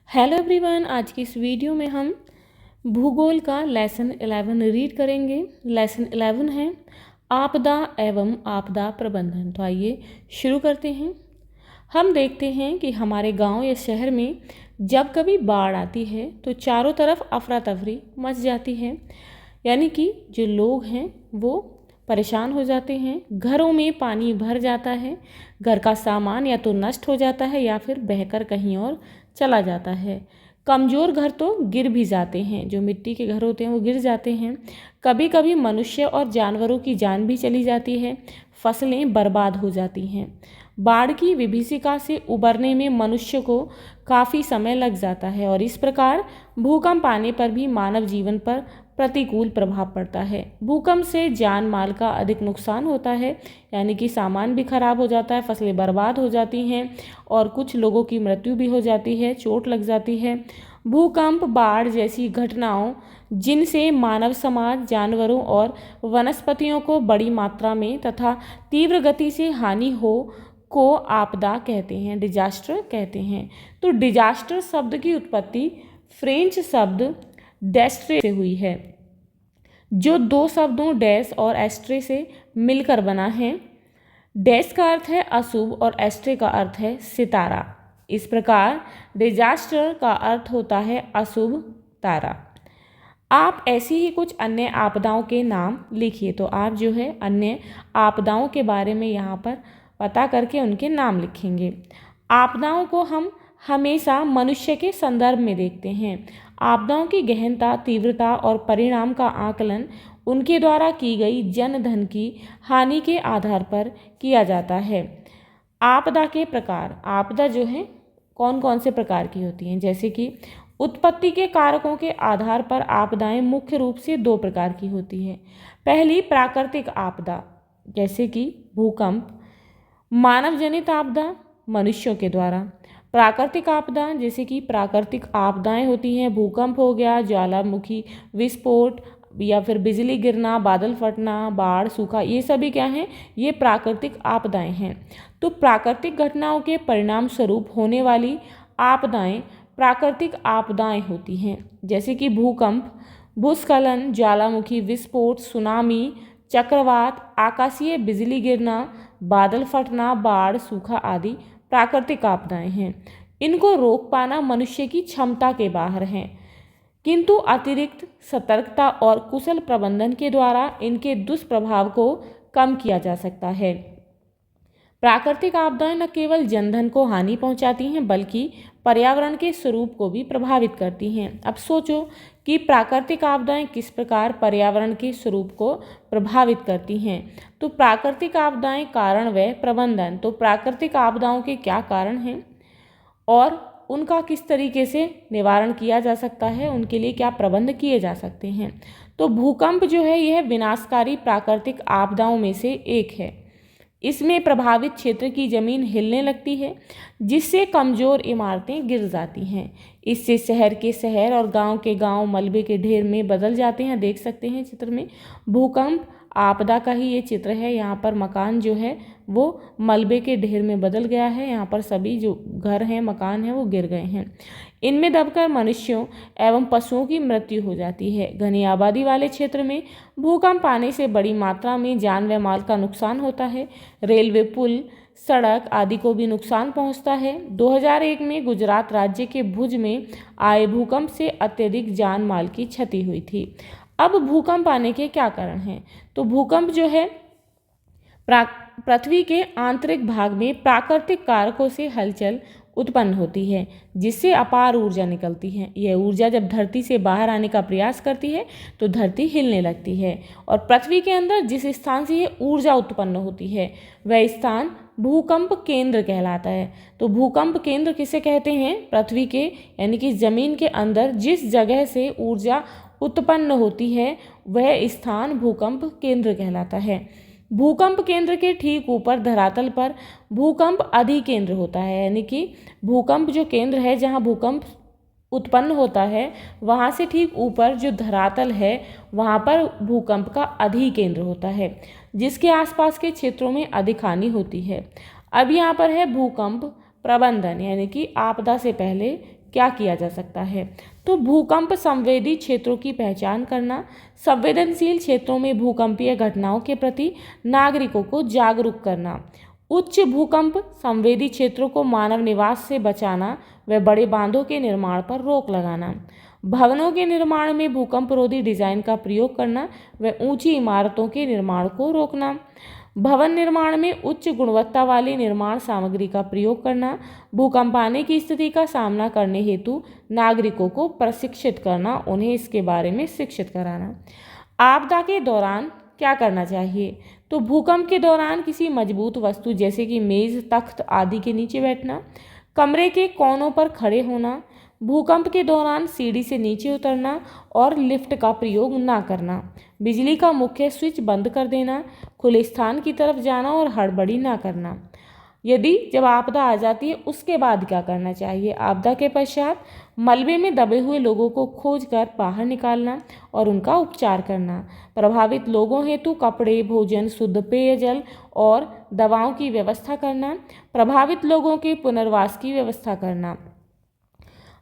Hello everyone, आज की इस वीडियो में हम भूगोल का लेसन 11 रीड करेंगे। लेसन 11 है आपदा एवं आपदा प्रबंधन। तो आइए शुरू करते हैं। हम देखते हैं कि हमारे गांव या शहर में जब कभी बाढ़ आती है तो चारों तरफ अफरा तफरी मच जाती है, यानी कि जो लोग हैं वो परेशान हो जाते हैं। घरों में पानी भर जाता है, घर का सामान या तो नष्ट हो जाता है या फिर बहकर कहीं और चला जाता है। कमज़ोर घर तो गिर भी जाते हैं, जो मिट्टी के घर होते हैं वो गिर जाते हैं। कभी कभी मनुष्य और जानवरों की जान भी चली जाती है, फसलें बर्बाद हो जाती हैं। बाढ़ की विभीषिका से उबरने में मनुष्य को काफ़ी समय लग जाता है और इस प्रकार भूकंप आने पर भी मानव जीवन पर प्रतिकूल प्रभाव पड़ता है। भूकंप से जान माल का अधिक नुकसान होता है, यानी कि सामान भी खराब हो जाता है, फसलें बर्बाद हो जाती हैं और कुछ लोगों की मृत्यु भी हो जाती है, चोट लग जाती है। भूकंप, बाढ़ जैसी घटनाओं जिनसे मानव समाज, जानवरों और वनस्पतियों को बड़ी मात्रा में तथा तीव्र गति से हानि हो को आपदा कहते हैं, डिजास्टर कहते हैं। तो डिजास्टर शब्द की उत्पत्ति फ्रेंच शब्द डेस्ट्रे से हुई है, जो दो शब्दों डैश और एस्ट्रे से मिलकर बना है। डैश का अर्थ है अशुभ और एस्ट्रे का अर्थ है सितारा। इस प्रकार डिजास्टर का अर्थ होता है अशुभ तारा। आप ऐसी ही कुछ अन्य आपदाओं के नाम लिखिए। तो आप जो है अन्य आपदाओं के बारे में यहाँ पर पता करके उनके नाम लिखेंगे। आपदाओं को हम हमेशा मनुष्य के संदर्भ में देखते हैं। आपदाओं की गहनता, तीव्रता और परिणाम का आकलन उनके द्वारा की गई जन धन की हानि के आधार पर किया जाता है। आपदा के प्रकार, आपदा जो है कौन कौन से प्रकार की होती हैं, जैसे कि उत्पत्ति के कारकों के आधार पर आपदाएं मुख्य रूप से दो प्रकार की होती हैं। पहली प्राकृतिक आपदा, जैसे कि भूकंप। मानव जनित आपदा, मनुष्यों के द्वारा। प्राकृतिक आपदा, जैसे कि प्राकृतिक आपदाएं होती हैं, भूकंप हो गया, ज्वालामुखी विस्फोट या फिर बिजली गिरना, बादल फटना, बाढ़, सूखा, ये सभी क्या हैं, ये प्राकृतिक आपदाएं हैं। तो प्राकृतिक घटनाओं के परिणाम स्वरूप होने वाली आपदाएं प्राकृतिक आपदाएं होती हैं, जैसे कि भूकंप, भूस्खलन, ज्वालामुखी विस्फोट, सुनामी, चक्रवात, आकाशीय बिजली गिरना, बादल फटना, बाढ़, सूखा आदि प्राकृतिक आपदाएं हैं। इनको रोक पाना मनुष्य की क्षमता के बाहर हैं, किंतु अतिरिक्त सतर्कता और कुशल प्रबंधन के द्वारा इनके दुष्प्रभाव को कम किया जा सकता है। प्राकृतिक आपदाएं न केवल जनधन को हानि पहुंचाती हैं बल्कि पर्यावरण के स्वरूप को भी प्रभावित करती हैं। अब सोचो कि प्राकृतिक आपदाएं किस प्रकार पर्यावरण के स्वरूप को प्रभावित करती हैं। तो प्राकृतिक आपदाएं कारण व प्रबंधन, तो प्राकृतिक आपदाओं के क्या कारण हैं और उनका किस तरीके से निवारण किया जा सकता है, उनके लिए क्या प्रबंध किए जा सकते हैं। तो भूकंप जो है यह विनाशकारी प्राकृतिक आपदाओं में से एक है। इसमें प्रभावित क्षेत्र की जमीन हिलने लगती है, जिससे कमज़ोर इमारतें गिर जाती हैं। इससे शहर के शहर और गांव के गांव मलबे के ढेर में बदल जाते हैं। देख सकते हैं चित्र में, भूकंप आपदा का ही ये चित्र है। यहाँ पर मकान जो है वो मलबे के ढेर में बदल गया है। यहाँ पर सभी जो घर हैं, मकान हैं, वो गिर गए हैं। इनमें दबकर मनुष्यों एवं पशुओं की मृत्यु हो जाती है। घनी आबादी वाले क्षेत्र में भूकंप आने से बड़ी मात्रा में जान व माल का नुकसान होता है। रेलवे, पुल, सड़क आदि को भी नुकसान पहुंचता है। 2001 में गुजरात राज्य के भुज में आए भूकंप से अत्यधिक जान माल की क्षति हुई थी। अब भूकंप आने के क्या कारण हैं? तो भूकंप जो है पृथ्वी के आंतरिक भाग में प्राकृतिक कारकों से हलचल उत्पन्न होती है, जिससे अपार ऊर्जा निकलती है। यह ऊर्जा जब धरती से बाहर आने का प्रयास करती है तो धरती हिलने लगती है और पृथ्वी के अंदर जिस स्थान से यह ऊर्जा उत्पन्न होती है वह स्थान भूकंप केंद्र कहलाता है। तो भूकंप केंद्र किसे कहते हैं? पृथ्वी के यानी कि जमीन के अंदर जिस जगह से ऊर्जा उत्पन्न होती है वह स्थान भूकंप केंद्र कहलाता है। भूकंप केंद्र के ठीक ऊपर धरातल पर भूकंप अधिकेंद्र होता है, यानी कि भूकंप जो केंद्र है जहाँ भूकंप उत्पन्न होता है वहाँ से ठीक ऊपर जो धरातल है वहाँ पर भूकंप का अधिकेंद्र होता है, जिसके आसपास के क्षेत्रों में अधिक हानि होती है। अब यहाँ पर है भूकंप प्रबंधन, यानी कि आपदा से पहले क्या किया जा सकता है? तो भूकंप संवेदी क्षेत्रों की पहचान करना, संवेदनशील क्षेत्रों में भूकंपीय घटनाओं के प्रति नागरिकों को जागरूक करना, उच्च भूकंप संवेदी क्षेत्रों को मानव निवास से बचाना व बड़े बांधों के निर्माण पर रोक लगाना, भवनों के निर्माण में भूकंपरोधी डिजाइन का प्रयोग करना व ऊंची इमारतों के निर्माण को रोकना, भवन निर्माण में उच्च गुणवत्ता वाली निर्माण सामग्री का प्रयोग करना, भूकंप आने की स्थिति का सामना करने हेतु नागरिकों को प्रशिक्षित करना, उन्हें इसके बारे में शिक्षित कराना। आपदा के दौरान क्या करना चाहिए? तो भूकंप के दौरान किसी मजबूत वस्तु जैसे कि मेज, तख्त आदि के नीचे बैठना, कमरे के कोनों पर खड़े होना, भूकंप के दौरान सीढ़ी से नीचे उतरना और लिफ्ट का प्रयोग ना करना, बिजली का मुख्य स्विच बंद कर देना, खुले स्थान की तरफ जाना और हड़बड़ी ना करना। यदि जब आपदा आ जाती है उसके बाद क्या करना चाहिए? आपदा के पश्चात मलबे में दबे हुए लोगों को खोजकर बाहर निकालना और उनका उपचार करना, प्रभावित लोगों हेतु कपड़े, भोजन, शुद्ध पेयजल और दवाओं की व्यवस्था करना, प्रभावित लोगों के पुनर्वास की व्यवस्था करना।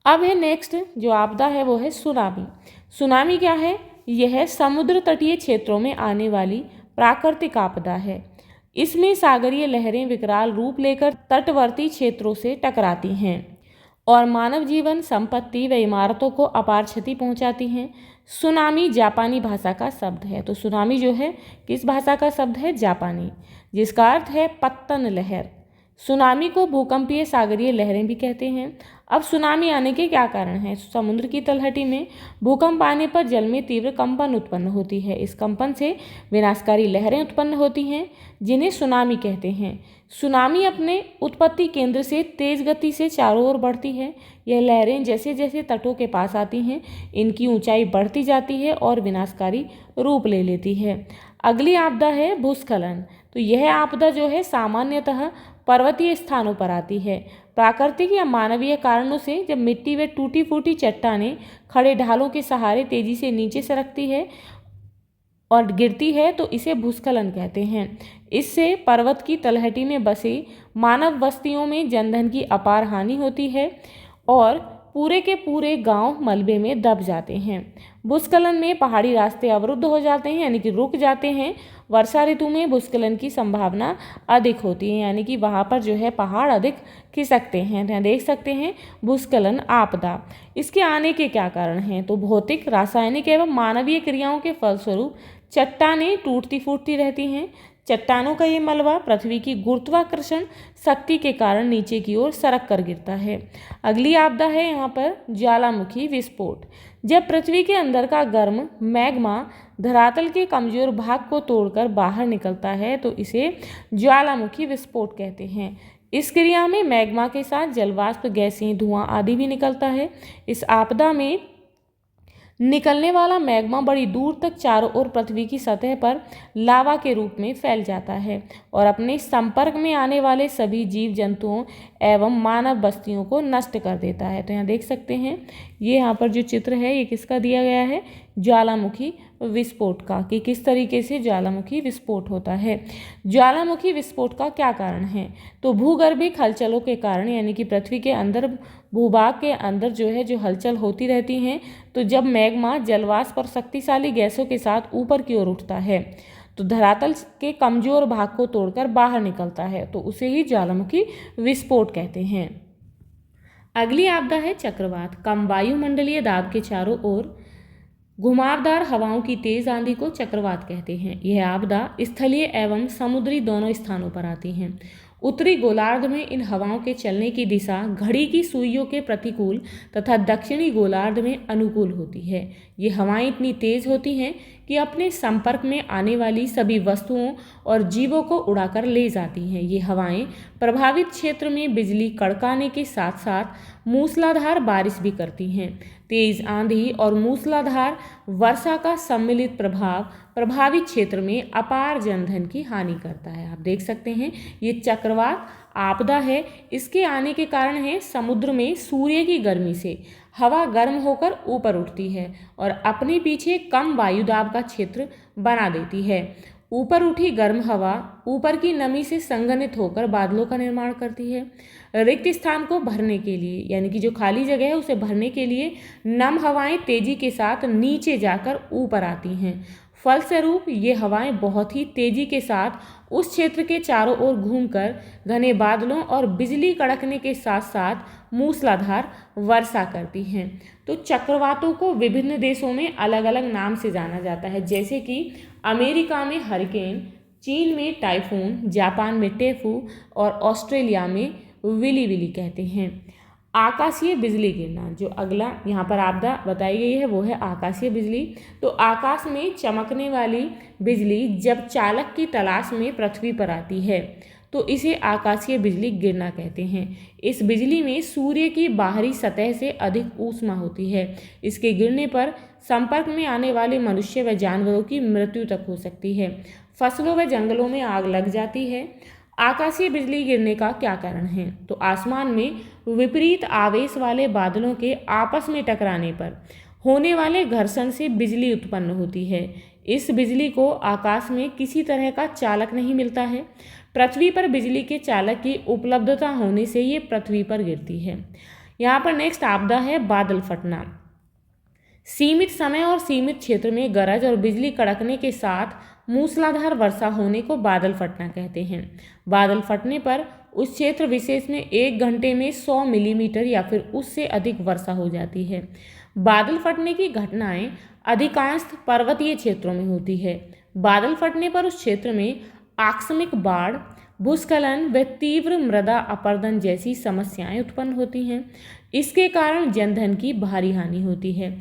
अब है नेक्स्ट जो आपदा है वो है सुनामी। सुनामी क्या है? यह समुद्र तटीय क्षेत्रों में आने वाली प्राकृतिक आपदा है। इसमें सागरीय लहरें विकराल रूप लेकर तटवर्ती क्षेत्रों से टकराती हैं और मानव जीवन, संपत्ति व इमारतों को अपार क्षति पहुंचाती हैं। सुनामी जापानी भाषा का शब्द है। तो सुनामी जो है किस भाषा का शब्द है? जापानी, जिसका अर्थ है पत्तन लहर। सुनामी को भूकंपीय सागरीय लहरें भी कहते हैं। अब सुनामी आने के क्या कारण हैं? समुद्र की तलहटी में भूकंप आने पर जल में तीव्र कंपन उत्पन्न होती है। इस कंपन से विनाशकारी लहरें उत्पन्न होती हैं जिन्हें सुनामी कहते हैं। सुनामी अपने उत्पत्ति केंद्र से तेज गति से चारों ओर बढ़ती है। यह लहरें जैसे जैसे तटों के पास आती हैं इनकी ऊंचाई बढ़ती जाती है और विनाशकारी रूप ले लेती है। अगली आपदा है भूस्खलन। तो यह आपदा जो है सामान्यतः पर्वतीय स्थानों पर आती है। प्राकृतिक या मानवीय कारणों से जब मिट्टी व टूटी फूटी चट्टानें खड़े ढालों के सहारे तेजी से नीचे सरकती है और गिरती है तो इसे भूस्खलन कहते हैं। इससे पर्वत की तलहटी में बसी मानव बस्तियों में जनधन की अपार हानि होती है और पूरे के पूरे गांव मलबे में दब जाते हैं। भूस्खलन में पहाड़ी रास्ते अवरुद्ध हो जाते हैं यानी कि रुक जाते हैं। वर्षा ऋतु में भूस्खलन की संभावना अधिक होती है यानी कि वहाँ पर जो है पहाड़ अधिक खिसकते हैं। यहाँ देख सकते हैं भूस्खलन आपदा। इसके आने के क्या कारण हैं? तो भौतिक, रासायनिक एवं मानवीय क्रियाओं के फलस्वरूप चट्टानें टूटती फूटती रहती हैं। चट्टानों का ये मलबा पृथ्वी की गुरुत्वाकर्षण शक्ति के कारण नीचे की ओर सरक कर गिरता है। अगली आपदा है यहाँ पर ज्वालामुखी विस्फोट। जब पृथ्वी के अंदर का गर्म मैग्मा धरातल के कमजोर भाग को तोड़कर बाहर निकलता है तो इसे ज्वालामुखी विस्फोट कहते हैं। इस क्रिया में मैग्मा के साथ जलवाष्प, गैसें, धुआं आदि भी निकलता है। इस आपदा में निकलने वाला मैग्मा बड़ी दूर तक चारों ओर पृथ्वी की सतह पर लावा के रूप में फैल जाता है और अपने संपर्क में आने वाले सभी जीव जंतुओं एवं मानव बस्तियों को नष्ट कर देता है। तो यहाँ देख सकते हैं ये यहाँ पर जो चित्र है ये किसका दिया गया है? ज्वालामुखी विस्फोट का, कि किस तरीके से ज्वालामुखी विस्फोट होता है। ज्वालामुखी विस्फोट का क्या कारण है? तो भूगर्भिक हलचलों के कारण यानी कि पृथ्वी के अंदर, भूभाग के अंदर जो है जो हलचल होती रहती हैं तो जब मैग्मा जलवाष्प और शक्तिशाली गैसों के साथ ऊपर की ओर उठता है तो धरातल के कमजोर भाग को तोड़कर बाहर निकलता है तो उसे ही ज्वालामुखी विस्फोट कहते हैं। अगली आपदा है चक्रवात। कम वायुमंडलीय दाब के चारों ओर घुमावदार हवाओं की तेज आंधी को चक्रवात कहते हैं। यह आपदा स्थलीय एवं समुद्री दोनों स्थानों पर आती हैं। उत्तरी गोलार्ध में इन हवाओं के चलने की दिशा घड़ी की सुइयों के प्रतिकूल तथा दक्षिणी गोलार्ध में अनुकूल होती है। ये हवाएं इतनी तेज होती हैं कि अपने संपर्क में आने वाली सभी वस्तुओं और जीवों को उड़ाकर ले जाती हैं। ये हवाएं प्रभावित क्षेत्र में बिजली कड़काने के साथ साथ मूसलाधार बारिश भी करती हैं। तेज आंधी और मूसलाधार वर्षा का सम्मिलित प्रभाव प्रभावित क्षेत्र में अपार जनधन की हानि करता है। आप देख सकते हैं ये चक्रवात आपदा है। इसके आने के कारण है समुद्र में सूर्य की गर्मी से हवा गर्म होकर ऊपर उठती है और अपने पीछे कम वायुदाब का क्षेत्र बना देती है। ऊपर उठी गर्म हवा ऊपर की नमी से संघनित होकर बादलों का निर्माण करती है। रिक्त स्थान को भरने के लिए, यानी कि जो खाली जगह है उसे भरने के लिए नम हवाएं तेजी के साथ नीचे जाकर ऊपर आती हैं। फलस्वरूप ये हवाएं बहुत ही तेजी के साथ उस क्षेत्र के चारों ओर घूमकर घने बादलों और बिजली कड़कने के साथ साथ मूसलाधार वर्षा करती हैं। तो चक्रवातों को विभिन्न देशों में अलग अलग नाम से जाना जाता है, जैसे कि अमेरिका में हरिकेन, चीन में टाइफून, जापान में टेफू और ऑस्ट्रेलिया में विली विली कहते हैं। आकाशीय बिजली गिरना, जो अगला यहाँ पर आपदा बताई गई है वो है आकाशीय बिजली। तो आकाश में चमकने वाली बिजली जब चालक की तलाश में पृथ्वी पर आती है तो इसे आकाशीय बिजली गिरना कहते हैं। इस बिजली में सूर्य की बाहरी सतह से अधिक ऊष्मा होती है। इसके गिरने पर संपर्क में आने वाले मनुष्य व जानवरों की मृत्यु तक हो सकती है। फसलों व जंगलों में आग लग जाती है। आकाशीय बिजली गिरने का क्या कारण है? तो आसमान में विपरीत आवेश वाले बादलों के आपस में टकराने पर होने वाले घर्षण से बिजली उत्पन्न होती है। इस बिजली को आकाश में किसी तरह का चालक नहीं मिलता है। पृथ्वी पर बिजली के चालक की उपलब्धता होने से ये पृथ्वी पर गिरती है। यहाँ पर नेक्स्ट आपदा है बादल फटना। सीमित समय और सीमित क्षेत्र में गरज और बिजली कड़कने के साथ मूसलाधार वर्षा होने को बादल फटना कहते हैं। बादल फटने पर उस क्षेत्र विशेष में 1 घंटे में 100 मिलीमीटर या फिर उससे अधिक वर्षा हो जाती है। बादल फटने की घटनाएं अधिकांश पर्वतीय क्षेत्रों में होती है। बादल फटने पर उस क्षेत्र में आकस्मिक बाढ़, भूस्खलन व तीव्र मृदा अपरदन जैसी समस्याएं उत्पन्न होती हैं। इसके कारण जनधन की भारी हानि होती है।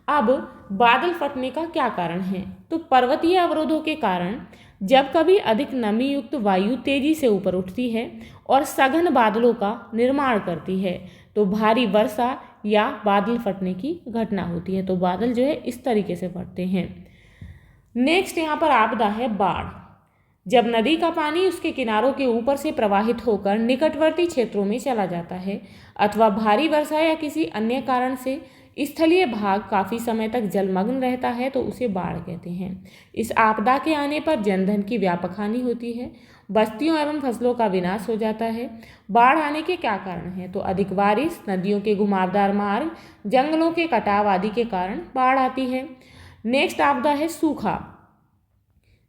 अब बादल फटने का क्या कारण है? तो पर्वतीय अवरोधों के कारण जब कभी अधिक नमी युक्त वायु तेजी से ऊपर उठती है और सघन बादलों का निर्माण करती है तो भारी वर्षा या बादल फटने की घटना होती है। तो बादल जो है इस तरीके से फटते हैं। नेक्स्ट यहाँ पर आपदा है बाढ़। जब नदी का पानी उसके किनारों के ऊपर से प्रवाहित होकर निकटवर्ती क्षेत्रों में चला जाता है अथवा भारी वर्षा या किसी अन्य कारण से स्थलीय भाग काफ़ी समय तक जलमग्न रहता है तो उसे बाढ़ कहते हैं। इस आपदा के आने पर जनधन की व्यापक हानि होती है। बस्तियों एवं फसलों का विनाश हो जाता है। बाढ़ आने के क्या कारण हैं? तो अधिक बारिश, नदियों के घुमावदार मार्ग, जंगलों के कटाव आदि के कारण बाढ़ आती है। नेक्स्ट आपदा है सूखा।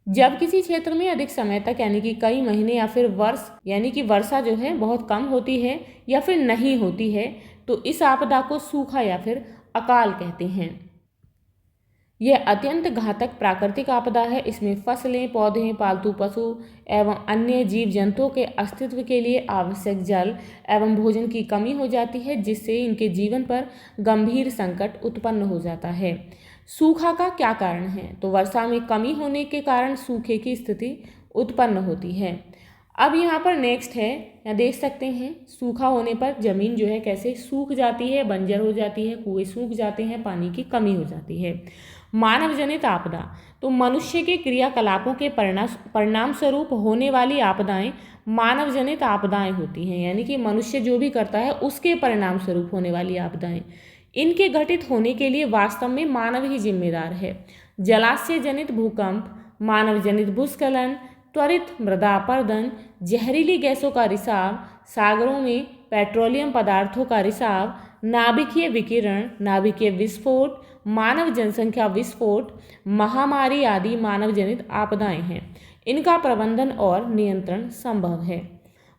जब किसी क्षेत्र में अधिक समय तक यानी कि कई महीने या फिर वर्ष यानी कि वर्षा जो है बहुत कम होती है या फिर नहीं होती है तो इस आपदा को सूखा या फिर अकाल कहते हैं। यह अत्यंत घातक प्राकृतिक आपदा है। इसमें फसलें, पौधे, पालतू पशु एवं अन्य जीव जंतुओं के अस्तित्व के लिए आवश्यक जल एवं भोजन की कमी हो जाती है जिससे इनके जीवन पर गंभीर संकट उत्पन्न हो जाता है। सूखा का क्या कारण है? तो वर्षा में कमी होने के कारण सूखे की स्थिति उत्पन्न होती है। अब यहाँ पर नेक्स्ट है, यहाँ देख सकते हैं सूखा होने पर ज़मीन जो है कैसे सूख जाती है, बंजर हो जाती है, कुएं सूख जाते हैं, पानी की कमी हो जाती है। मानव जनित आपदा, तो मनुष्य के क्रियाकलापों के परिणाम स्वरूप होने वाली आपदाएं मानव जनित आपदाएं होती हैं, यानी कि मनुष्य जो भी करता है उसके परिणाम स्वरूप होने वाली आपदाएं। इनके घटित होने के लिए वास्तव में मानव ही जिम्मेदार है। जलाशय जनित भूकंप, मानव जनित भूस्खलन, त्वरित मृदा अपरदन, जहरीली गैसों का रिसाव, सागरों में पेट्रोलियम पदार्थों का रिसाव, नाभिकीय विकिरण, नाभिकीय विस्फोट, मानव जनसंख्या विस्फोट, महामारी आदि मानव जनित आपदाएं हैं। इनका प्रबंधन और नियंत्रण संभव है।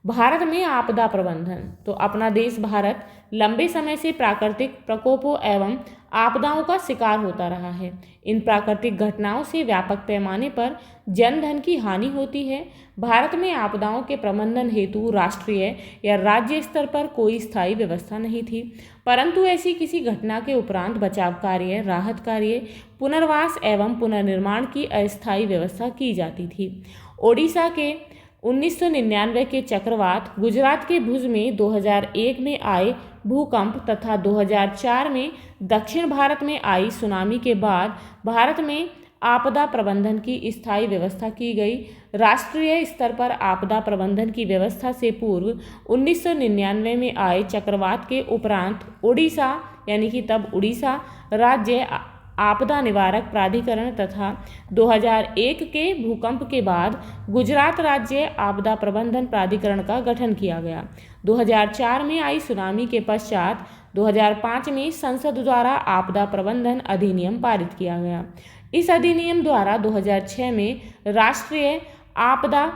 भारत में आपदा प्रबंधन, तो अपना देश भारत लंबे समय से प्राकृतिक प्रकोपों एवं आपदाओं का शिकार होता रहा है। इन प्राकृतिक घटनाओं से व्यापक पैमाने पर जनधन की हानि होती है। भारत में आपदाओं के प्रबंधन हेतु राष्ट्रीय या राज्य स्तर पर कोई स्थायी व्यवस्था नहीं थी, परंतु ऐसी किसी घटना के उपरांत बचाव कार्य, राहत कार्य, पुनर्वास एवं पुनर्निर्माण की अस्थायी व्यवस्था की जाती थी। ओडिशा के 1999 के चक्रवात, गुजरात के भुज में 2001 में आए भूकंप तथा 2004 में दक्षिण भारत में आई सुनामी के बाद भारत में आपदा प्रबंधन की स्थायी व्यवस्था की गई। राष्ट्रीय स्तर पर आपदा प्रबंधन की व्यवस्था से पूर्व 1999 में आए चक्रवात के उपरांत ओडिशा यानी कि तब उड़ीसा राज्य आपदा निवारक प्राधिकरण तथा 2001 के भूकंप के बाद गुजरात राज्य आपदा प्रबंधन प्राधिकरण का गठन किया गया। 2004 में आई सुनामी के पश्चात 2005 में संसद द्वारा आपदा प्रबंधन अधिनियम पारित किया गया। इस अधिनियम द्वारा 2006 में राष्ट्रीय आपदा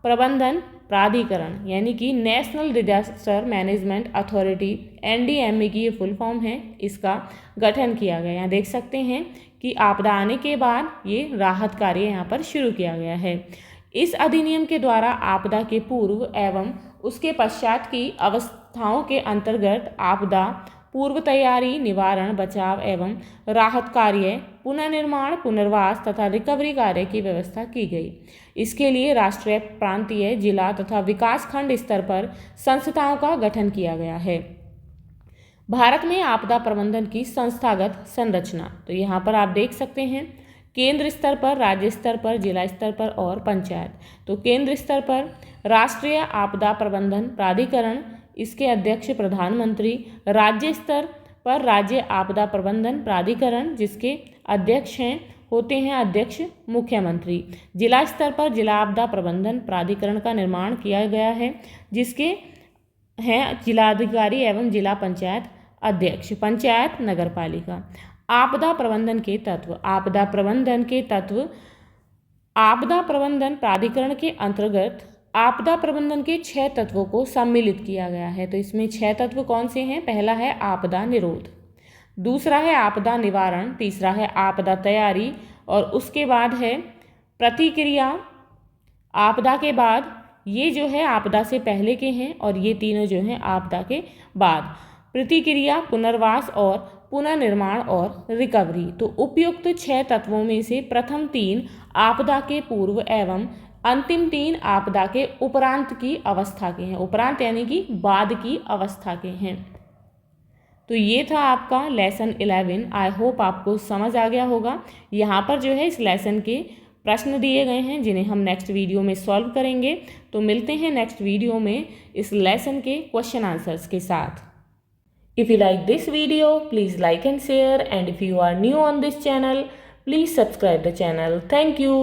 प्रबंधन प्राधिकरण यानी कि national disaster management authority NDMA की ये फुल फॉर्म है, इसका गठन किया गया। यहाँ देख सकते हैं कि आपदा आने के बाद ये राहत कार्य यहाँ पर शुरू किया गया है। इस अधिनियम के द्वारा आपदा के पूर्व एवं उसके पश्चात की अवस्थाओं के अंतर्गत आपदा पूर्व तैयारी, निवारण, बचाव एवं राहत कार्य, पुनर्निर्माण, पुनर्वास तथा रिकवरी कार्य की व्यवस्था की गई। इसके लिए राष्ट्रीय, प्रांतीय, जिला तथा विकास खंड स्तर पर संस्थाओं का गठन किया गया है। भारत में आपदा प्रबंधन की संस्थागत संरचना, तो यहाँ पर आप देख सकते हैं केंद्र स्तर पर, राज्य स्तर पर, जिला स्तर पर और पंचायत। तो केंद्र स्तर पर राष्ट्रीय आपदा प्रबंधन प्राधिकरण, इसके अध्यक्ष प्रधानमंत्री। राज्य स्तर पर राज्य आपदा प्रबंधन प्राधिकरण, जिसके अध्यक्ष होते हैं अध्यक्ष मुख्यमंत्री। जिला स्तर पर जिला आपदा प्रबंधन प्राधिकरण का निर्माण किया गया है, जिसके हैं जिलाधिकारी एवं जिला पंचायत अध्यक्ष। पंचायत नगरपालिका। आपदा प्रबंधन के तत्व। आपदा प्रबंधन प्राधिकरण के अंतर्गत आपदा प्रबंधन के 6 तत्वों को सम्मिलित किया गया है। तो इसमें 6 तत्व कौन से हैं? पहला है आपदा निरोध, दूसरा है आपदा निवारण, तीसरा है आपदा तैयारी और उसके बाद है प्रतिक्रिया। आपदा के बाद ये जो है आपदा से पहले के हैं और ये तीनों जो हैं आपदा के बाद। प्रतिक्रिया, पुनर्वास और पुनर्निर्माण और रिकवरी। तो उपयुक्त 6 तत्वों में से प्रथम 3 आपदा के पूर्व एवं अंतिम 3 आपदा के उपरांत की अवस्था के हैं। उपरांत यानी कि बाद की अवस्था के हैं। तो ये था आपका लेसन 11। आई होप आपको समझ आ गया होगा। यहाँ पर जो है इस लेसन के प्रश्न दिए गए हैं जिन्हें हम नेक्स्ट वीडियो में सॉल्व करेंगे। तो मिलते हैं नेक्स्ट वीडियो में इस लेसन के क्वेश्चन आंसर्स के साथ। If you like this video, please like and share, and if you are new on this channel, please subscribe the channel. Thank you.